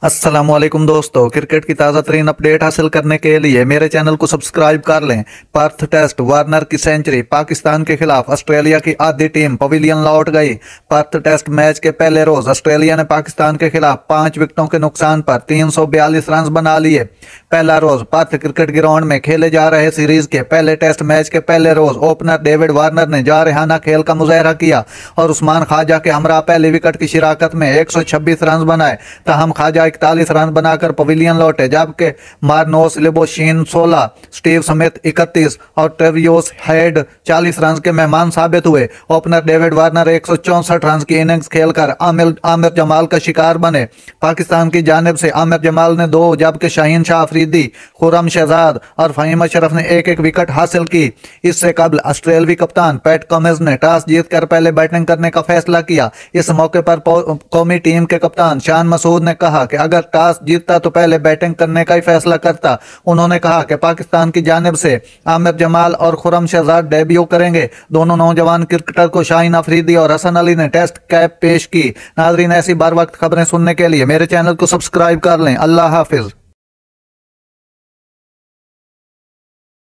अस्सलामुअलैकुम दोस्तों, क्रिकेट की ताज़ा तरीन अपडेट हासिल करने के लिए मेरे चैनल को सब्सक्राइब कर लें। पर्थ टेस्ट, वार्नर की सेंचुरी, पाकिस्तान के खिलाफ ऑस्ट्रेलिया की आधी टीम पवेलियन लौट गई। पर्थ टेस्ट मैच के पहले रोज ऑस्ट्रेलिया ने पाकिस्तान के खिलाफ 5 विकेटों के नुकसान पर 342 रन बना लिए। पहला रोज पर्थ क्रिकेट ग्राउंड में खेले जा रहे सीरीज के पहले टेस्ट मैच के पहले रोज ओपनर डेविड वार्नर ने जारहाना खेल का मुजाहरा किया और उस्मान ख्वाजा के हमरा पहली विकेट की शिराकत में 126 रन बनाए। तहम ख्वाजा 41 रन बनाकर पवेलियन लौटे, जबकि मार्नोस लिबोशीन 16, स्टीव स्मिथ 31 और ट्रेविस हेड 40 रन के मेहमान साबित हुए। ओपनर डेविड वार्नर 164 रन की इनिंग्स खेलकर आमिर जमाल का शिकार बने। पाकिस्तान की जानिब से आमिर जमाल ने 2, जबकि शाहीन शाह अफरीदी, खुरम शहजाद और फहीम अशरफ ने एक विकेट हासिल की। इससे कबल ऑस्ट्रेलियावी कप्तान पैट कमिंस ने टॉस जीतकर पहले बैटिंग करने का फैसला किया। इस मौके पर कौमी टीम के कप्तान शान मसूद ने कहा कि अगर टॉस जीतता तो पहले बैटिंग करने का ही फैसला करता। उन्होंने कहा कि पाकिस्तान की जानिब से आमिर जमाल और खुरम शहजाद डेब्यू करेंगे। दोनों नौजवान क्रिकेटर को शाहीन अफरीदी और हसन अली ने टेस्ट कैप पेश की। नाजरीन, ऐसी बार वक्त खबरें सुनने के लिए मेरे चैनल को सब्सक्राइब कर लें। अल्लाह हाफिज।